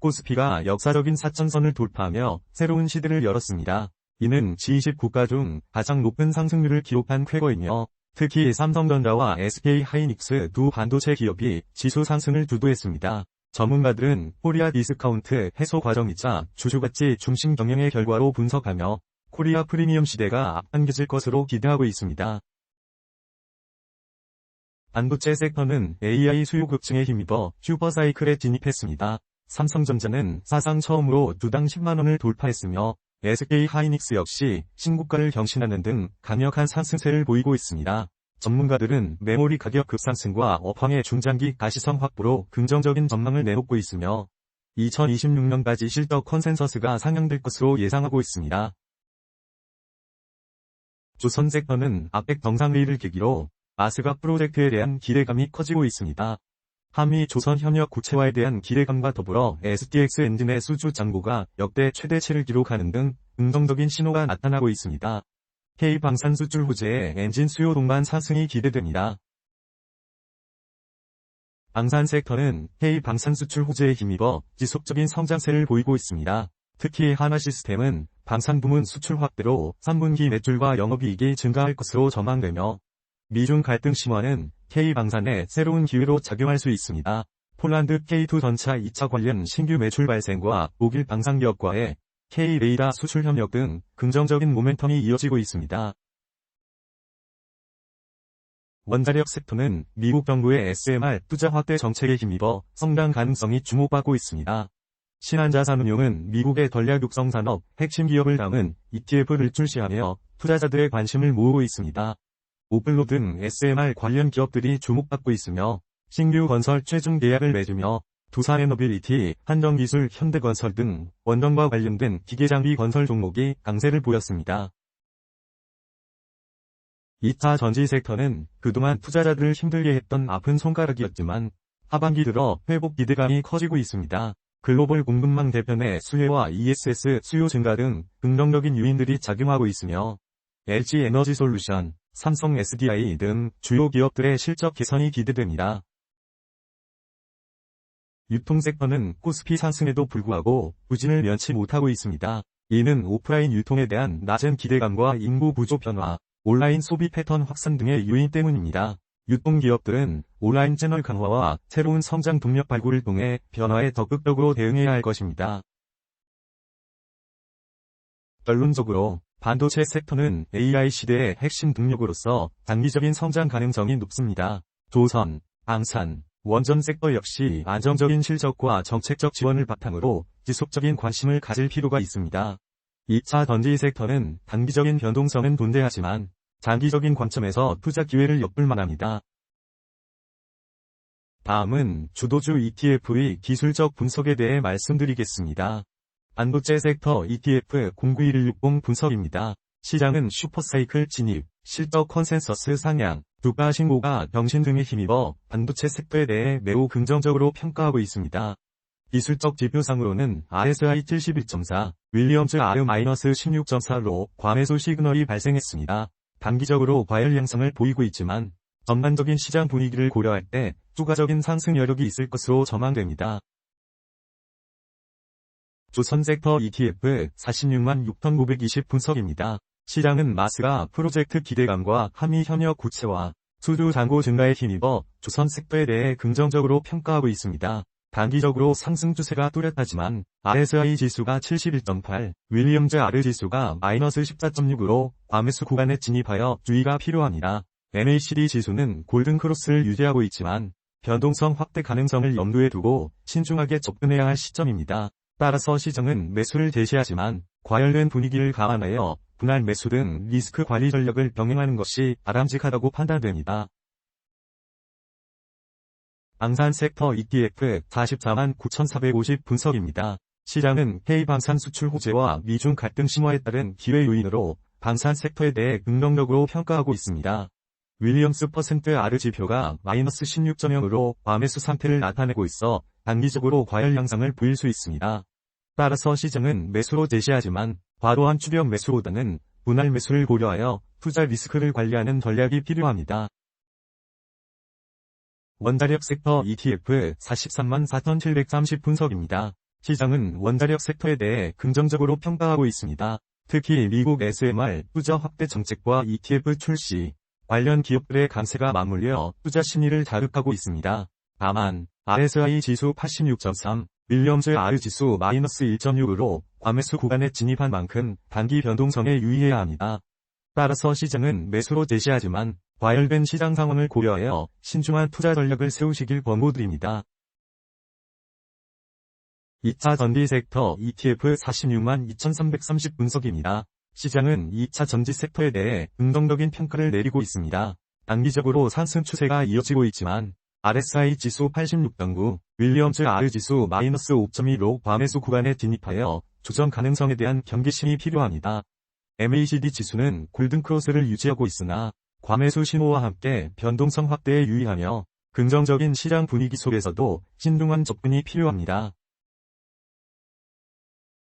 코스피가 역사적인 4천선을 돌파하며 새로운 시대를 열었습니다. 이는 G20 국가 중 가장 높은 상승률을 기록한 쾌거이며 특히 삼성전자와 SK하이닉스 두 반도체 기업이 지수 상승을 주도했습니다. 전문가들은 코리아 디스카운트 해소 과정이자 주주가치 중심 경영의 결과로 분석하며 코리아 프리미엄 시대가 앞당겨질 것으로 기대하고 있습니다. 반도체 섹터는 AI 수요 급증에 힘입어 슈퍼사이클에 진입했습니다. 삼성전자는 사상 처음으로 주당 10만원을 돌파했으며 SK하이닉스 역시 신고가를 경신하는 등 강력한 상승세를 보이고 있습니다. 전문가들은 메모리 가격 급상승과 업황의 중장기 가시성 확보로 긍정적인 전망을 내놓고 있으며 2026년까지 실적 컨센서스가 상향될 것으로 예상하고 있습니다. 조선 섹터는 아펙 정상회의를 계기로 마스가 프로젝트에 대한 기대감이 커지고 있습니다. 한미 조선 협력 구체화에 대한 기대감과 더불어 STX 엔진의 수주 잔고가 역대 최대치를 기록하는 등 긍정적인 신호가 나타나고 있습니다. K방산 수출 호재에 엔진 수요 동반 상승이 기대됩니다. 방산 섹터는 K방산 수출 호재에 힘입어 지속적인 성장세를 보이고 있습니다. 특히 한화시스템은 방산 부문 수출 확대로 3분기 매출과 영업이익이 증가할 것으로 전망되며 미중 갈등 심화는 K방산의 새로운 기회로 작용할 수 있습니다. 폴란드 K2 전차 2차 관련 신규 매출 발생과 독일 방산기업과의 K-레이더 수출 협력 등 긍정적인 모멘텀이 이어지고 있습니다. 원자력 섹터는 미국 정부의 SMR 투자 확대 정책에 힘입어 성장 가능성이 주목받고 있습니다. 신한자산운용은 미국의 전략 육성 산업 핵심 기업을 담은 ETF를 출시하며 투자자들의 관심을 모으고 있습니다. 오플로 등 SMR 관련 기업들이 주목받고 있으며 신규 건설 최종 계약을 맺으며 두산에너빌리티, 한정기술, 현대건설 등 원전과 관련된 기계장비 건설 종목이 강세를 보였습니다. 2차 전지 섹터는 그동안 투자자들을 힘들게 했던 아픈 손가락이었지만 하반기 들어 회복 기대감이 커지고 있습니다. 글로벌 공급망 개편의 수혜와 ESS 수요 증가 등 긍정적인 요인들이 작용하고 있으며 LG에너지솔루션, 삼성 SDI 등 주요 기업들의 실적 개선이 기대됩니다. 유통 섹터는 코스피 상승에도 불구하고 부진을 면치 못하고 있습니다. 이는 오프라인 유통에 대한 낮은 기대감과 인구 구조 변화, 온라인 소비 패턴 확산 등의 요인 때문입니다. 유통기업들은 온라인 채널 강화와 새로운 성장 동력 발굴을 통해 변화에 적극적으로 대응해야 할 것입니다. 결론적으로 반도체 섹터는 AI 시대의 핵심 동력으로서 장기적인 성장 가능성이 높습니다. 조선, 방산, 원전 섹터 역시 안정적인 실적과 정책적 지원을 바탕으로 지속적인 관심을 가질 필요가 있습니다. 2차 전지 섹터는 단기적인 변동성은 존재하지만 장기적인 관점에서 투자 기회를 엿볼 만합니다. 다음은 주도주 ETF의 기술적 분석에 대해 말씀드리겠습니다. 반도체 섹터 ETF 091160 분석입니다. 시장은 슈퍼사이클 진입, 실적 컨센서스 상향, 주가 신고가 경신 등에 힘입어 반도체 섹터에 대해 매우 긍정적으로 평가하고 있습니다. 기술적 지표상으로는 RSI 71.4, 윌리엄즈 R-16.4로 과매수 시그널이 발생했습니다. 단기적으로 과열 양상을 보이고 있지만 전반적인 시장 분위기를 고려할 때 추가적인 상승 여력이 있을 것으로 전망됩니다. 조선 섹터 ETF 466,920 분석입니다. 시장은 마스가 프로젝트 기대감과 한미 협력 구체화, 수주 잔고 증가에 힘입어 조선 섹터에 대해 긍정적으로 평가하고 있습니다. 단기적으로 상승 추세가 뚜렷하지만 RSI 지수가 71.8, 윌리엄즈 R 지수가 -14.6으로 과매수 구간에 진입하여 주의가 필요합니다. MACD 지수는 골든크로스를 유지하고 있지만 변동성 확대 가능성을 염두에 두고 신중하게 접근해야 할 시점입니다. 따라서 시장은 매수를 제시하지만 과열된 분위기를 감안하여 분할 매수 등 리스크 관리 전략을 병행하는 것이 바람직하다고 판단됩니다. 방산 섹터 ETF 449,450 분석입니다. 시장은 K방산 수출 호재와 미중 갈등 심화에 따른 기회 요인으로 방산 섹터에 대해 긍정적으로 평가하고 있습니다. 윌리엄스 %R 지표가 -16.0으로 과매수 상태를 나타내고 있어 단기적으로 과열 양상을 보일 수 있습니다. 따라서 시장은 매수로 제시하지만 과도한 추격 매수보다는 분할 매수를 고려하여 투자 리스크를 관리하는 전략이 필요합니다. 원자력 섹터 ETF 434,730 분석입니다. 시장은 원자력 섹터에 대해 긍정적으로 평가하고 있습니다. 특히 미국 SMR 투자 확대 정책과 ETF 출시, 관련 기업들의 강세가 맞물려 투자 심리를 자극하고 있습니다. 다만 RSI 지수 86.3, 윌리엄즈 R 지수 -1.6으로 과매수 구간에 진입한 만큼 단기 변동성에 유의해야 합니다. 따라서 시장은 매수로 제시하지만 과열된 시장 상황을 고려하여 신중한 투자 전략을 세우시길 권고드립니다. 2차 전지 섹터 ETF 46만 2330 분석입니다. 시장은 2차 전지 섹터에 대해 긍정적인 평가를 내리고 있습니다. 단기적으로 상승 추세가 이어지고 있지만 RSI 지수 86.9, 윌리엄즈 R 지수 -5.2로 과매수 구간에 진입하여 조정 가능성에 대한 경계심이 필요합니다. MACD 지수는 골든크로스를 유지하고 있으나 과매수 신호와 함께 변동성 확대에 유의하며 긍정적인 시장 분위기 속에서도 신중한 접근이 필요합니다.